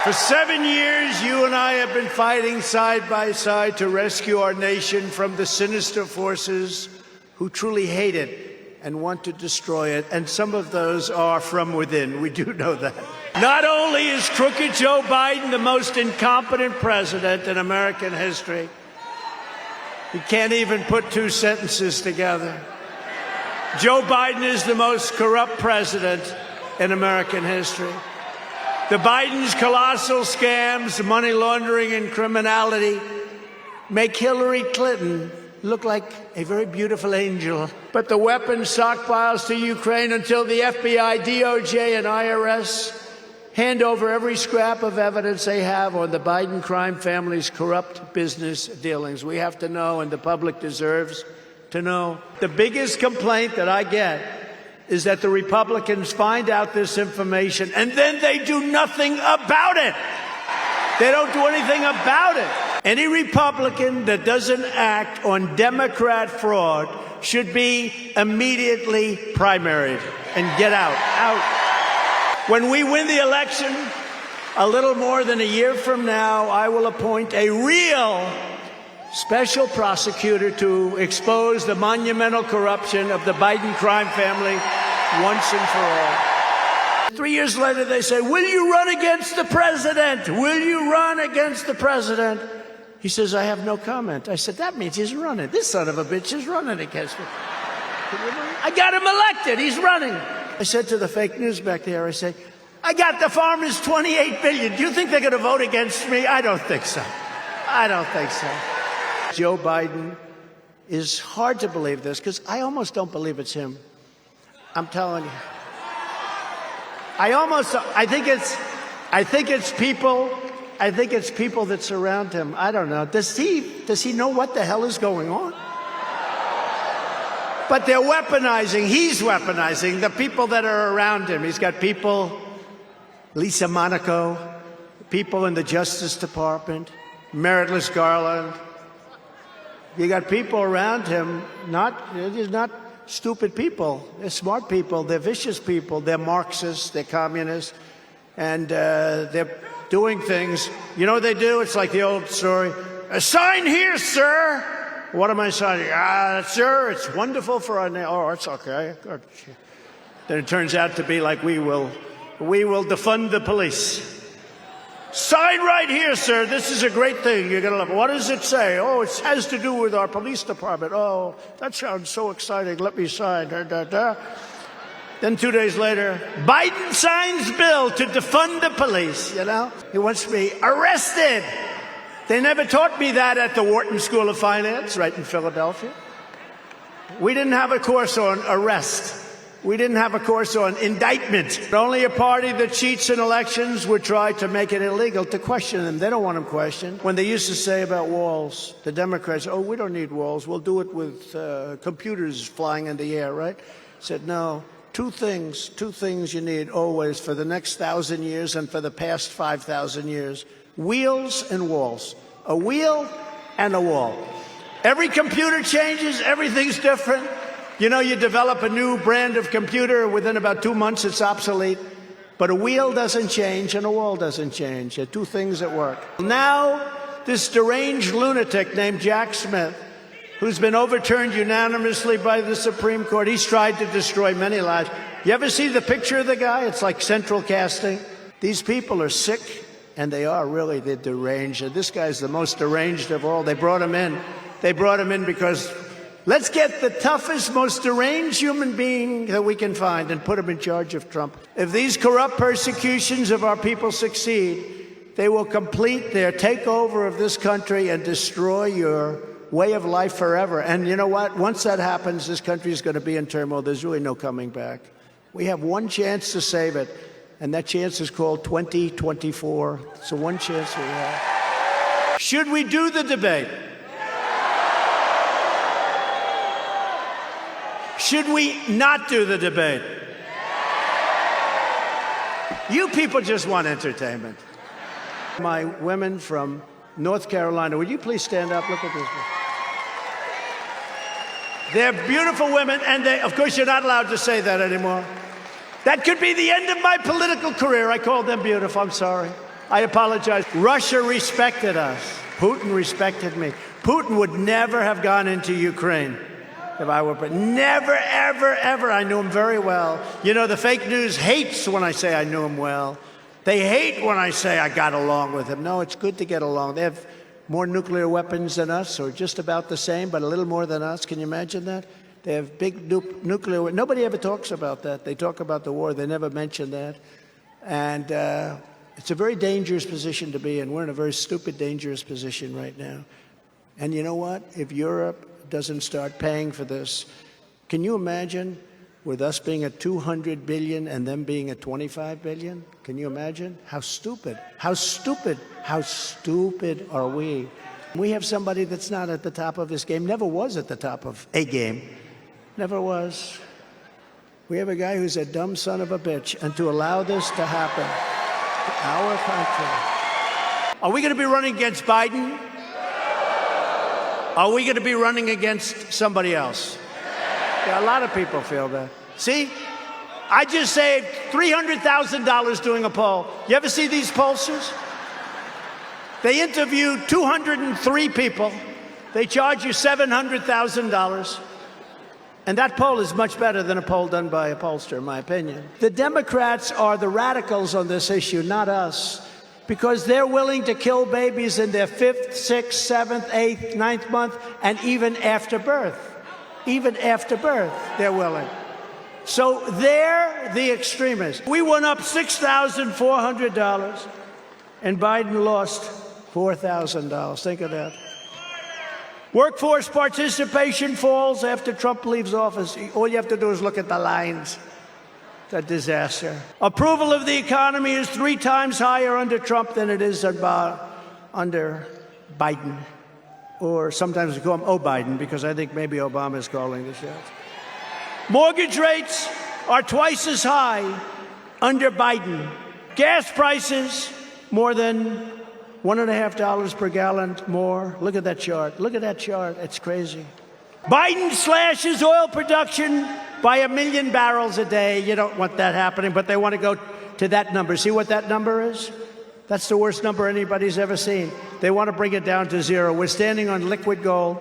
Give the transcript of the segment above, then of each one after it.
For 7 years, you and I have been fighting side by side to rescue our nation from the sinister forces who truly hate it and want to destroy it. And some of those are from within. We do know that. Not only is crooked Joe Biden the most incompetent president in American history, he can't even put two sentences together. Joe Biden is the most corrupt president in American history. The Biden's colossal scams, money laundering, and criminality make Hillary Clinton look like a very beautiful angel. But the weapons stockpiles to Ukraine until the FBI, DOJ, and IRS hand over every scrap of evidence they have on the Biden crime family's corrupt business dealings. We have to know, and the public deserves to know. The biggest complaint that I get is that the Republicans find out this information and then they do nothing about it. They don't do anything about it. Any Republican that doesn't act on Democrat fraud should be immediately primaried and get out. When we win the election, a little more than a year from now, I will appoint a real special prosecutor to expose the monumental corruption of the Biden crime family once and for all. 3 years later, they say, will you run against the president? Will you run against the president? He says, I have no comment. I said, that means he's running. This son of a bitch is running against me. I got him elected. He's running. I said to the fake news back there, I said, I got the farmers $28 billion. Do you think they're going to vote against me? I don't think so. I don't think so. Joe Biden is hard to believe this because I almost don't believe it's him. I'm telling you. I think it's people that surround him. I don't know. Does he know what the hell is going on? But they're weaponizing. He's weaponizing the people that are around him. He's got people, Lisa Monaco, people in the Justice Department, Meritless Garland. You got people around him, they're not stupid people. They're smart people. They're vicious people. They're Marxists. They're communists. And they're doing things. You know what they do? It's like the old story. Sign here, sir. What am I signing? Sir, it's wonderful for our nation. Oh, it's okay. Good. Then it turns out to be like we will defund the police. Sign right here, sir. This is a great thing. You're going to love it. What does it say? Oh, it has to do with our police department. Oh, that sounds so exciting. Let me sign. Then 2 days later, Biden signs bill to defund the police, you know? He wants me arrested. They never taught me that at the Wharton School of Finance, right in Philadelphia. We didn't have a course on arrest. We didn't have a course on indictment. Only a party that cheats in elections would try to make it illegal to question them. They don't want them questioned. When they used to say about walls, the Democrats, oh, we don't need walls. We'll do it with computers flying in the air, right? Said, no, two things you need always for the next 1,000 years and for the past 5,000 years. Wheels and walls. A wheel and a wall. Every computer changes. Everything's different. You know, you develop a new brand of computer, within about 2 months it's obsolete. But a wheel doesn't change and a wall doesn't change. They're two things that work. Now, this deranged lunatic named Jack Smith, who's been overturned unanimously by the Supreme Court, he's tried to destroy many lives. You ever see the picture of the guy? It's like central casting. These people are sick, and they're deranged. And this guy's the most deranged of all. They brought him in. They brought him in because let's get the toughest, most deranged human being that we can find and put him in charge of Trump. If these corrupt persecutions of our people succeed, they will complete their takeover of this country and destroy your way of life forever. And you know what? Once that happens, this country is going to be in turmoil. There's really no coming back. We have one chance to save it, and that chance is called 2024. It's the one chance we have. Should we do the debate? Should we not do the debate? You people just want entertainment. My women from North Carolina, would you please stand up? Look at this. They're beautiful women, and of course, you're not allowed to say that anymore. That could be the end of my political career. I called them beautiful. I'm sorry. I apologize. Russia respected us. Putin respected me. Putin would never have gone into Ukraine if I were, but never, ever, ever. I knew him very well. You know, the fake news hates when I say I knew him well. They hate when I say I got along with him. No, it's good to get along. They have more nuclear weapons than us, or just about the same, but a little more than us. Can you imagine that? They have big nuclear. Nobody ever talks about that. They talk about the war. They never mention that. And it's a very dangerous position to be in. We're in a very stupid, dangerous position right now. And you know what? If Europe doesn't start paying for this, can you imagine with us being at 200 billion and them being at 25 billion? Can you imagine? How stupid are we? We have somebody that's not at the top of his game, never was at the top of a game, never was. We have a guy who's a dumb son of a bitch, and to allow this to happen to our country. Are we going to be running against Biden? Are we going to be running against somebody else? Yeah, a lot of people feel that. See, I just saved $300,000 doing a poll. You ever see these pollsters? They interviewed 203 people. They charge you $700,000. And that poll is much better than a poll done by a pollster, in my opinion. The Democrats are the radicals on this issue, not us, because they're willing to kill babies in their 5th, 6th, 7th, 8th, 9th month, and even after birth. Even after birth, they're willing. So they're the extremists. We went up $6,400, and Biden lost $4,000. Think of that. Workforce participation falls after Trump leaves office. All you have to do is look at the lines. It's a disaster. Approval of the economy is 3 times higher under Trump than it is under Biden. Or sometimes we call him Biden, because I think maybe Obama is calling the shots. Mortgage rates are twice as high under Biden. Gas prices more than $1.50 per gallon more. Look at that chart. Look at that chart. It's crazy. Biden slashes oil production by 1 million barrels a day. You don't want that happening, but they want to go to that number. See what that number is? That's the worst number anybody's ever seen. They want to bring it down to 0. We're standing on liquid gold.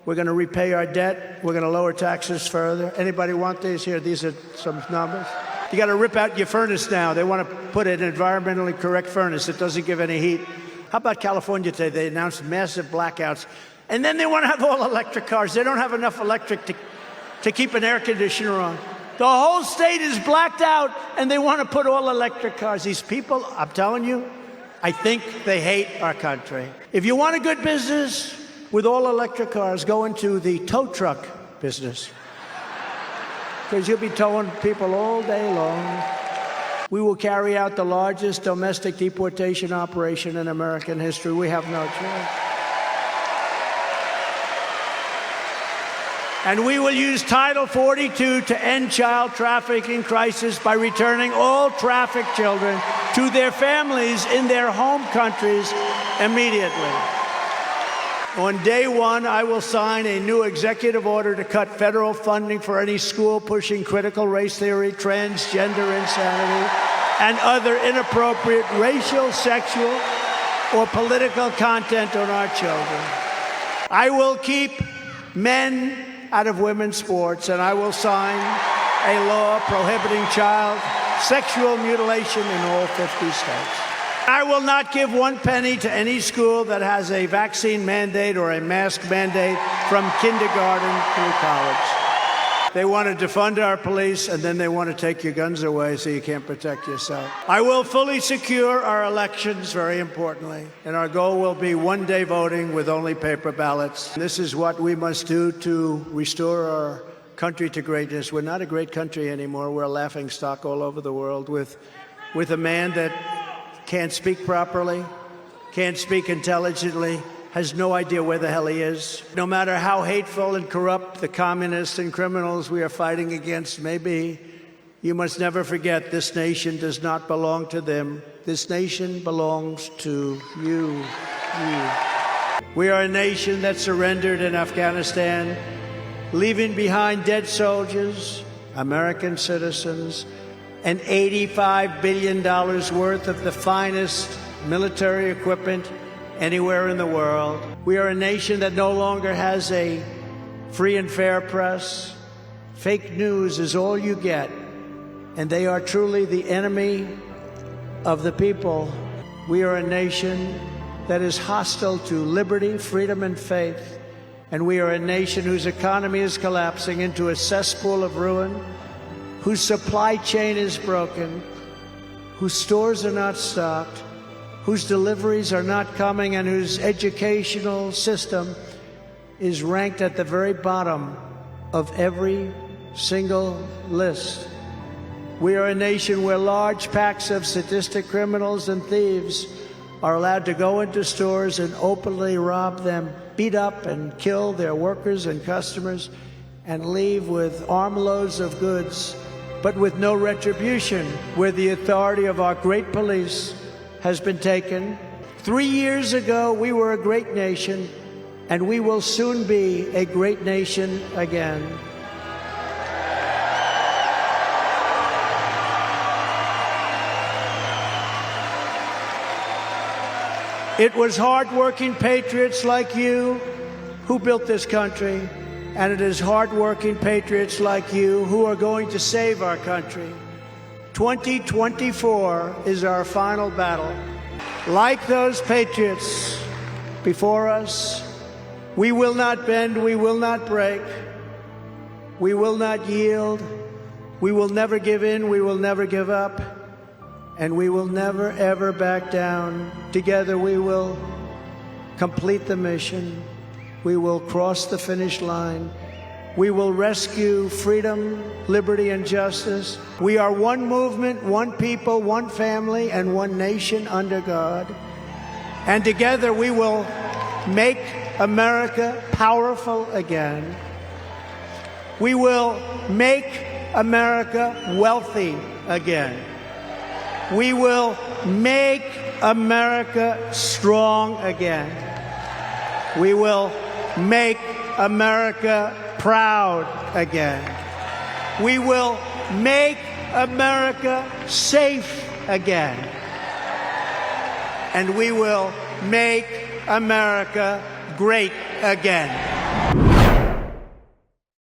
We're going to repay our debt. We're going to lower taxes further. Anybody want these? Here, these are some numbers. You got to rip out your furnace now. They want to put an environmentally correct furnace that doesn't give any heat. How about California today? They announced massive blackouts. And then they want to have all electric cars. They don't have enough electric to keep an air conditioner on. The whole state is blacked out, and they want to put all electric cars. These people, I'm telling you, I think they hate our country. If you want a good business with all electric cars, go into the tow truck business, because you'll be towing people all day long. We will carry out the largest domestic deportation operation in American history. We have no choice. And we will use Title 42 to end child trafficking crisis by returning all trafficked children to their families in their home countries immediately. On day one, I will sign a new executive order to cut federal funding for any school pushing critical race theory, transgender insanity, and other inappropriate racial, sexual, or political content on our children. I will keep men out of women's sports, and I will sign a law prohibiting child sexual mutilation in all 50 states. I will not give 1 penny to any school that has a vaccine mandate or a mask mandate from kindergarten through college. They want to defund our police, and then they want to take your guns away so you can't protect yourself. I will fully secure our elections, very importantly, and our goal will be one-day voting with only paper ballots. This is what we must do to restore our country to greatness. We're not a great country anymore. We're a laughingstock all over the world with a man that can't speak properly, can't speak intelligently, has no idea where the hell he is. No matter how hateful and corrupt the communists and criminals we are fighting against may be, you must never forget this nation does not belong to them. This nation belongs to you. We are a nation that surrendered in Afghanistan, leaving behind dead soldiers, American citizens, and $85 billion worth of the finest military equipment anywhere in the world. We are a nation that no longer has a free and fair press. Fake news is all you get, and they are truly the enemy of the people. We are a nation that is hostile to liberty, freedom, and faith. And we are a nation whose economy is collapsing into a cesspool of ruin, whose supply chain is broken, whose stores are not stocked, whose deliveries are not coming, and whose educational system is ranked at the very bottom of every single list. We are a nation where large packs of sadistic criminals and thieves are allowed to go into stores and openly rob them, beat up and kill their workers and customers, and leave with armloads of goods, but with no retribution, where the authority of our great police has been taken. 3 years ago, we were a great nation, and we will soon be a great nation again. It was hard-working patriots like you who built this country, and it is hard-working patriots like you who are going to save our country. 2024 is our final battle. Like those patriots before us, we will not bend, we will not break, we will not yield, we will never give in, we will never give up, and we will never, ever back down. Together we will complete the mission. We will cross the finish line. We will rescue freedom, liberty, and justice. We are one movement, one people, one family, and one nation under God. And together we will make America powerful again. We will make America wealthy again. We will make America strong again. We will make America proud again. We will make America safe again. And we will make America great again.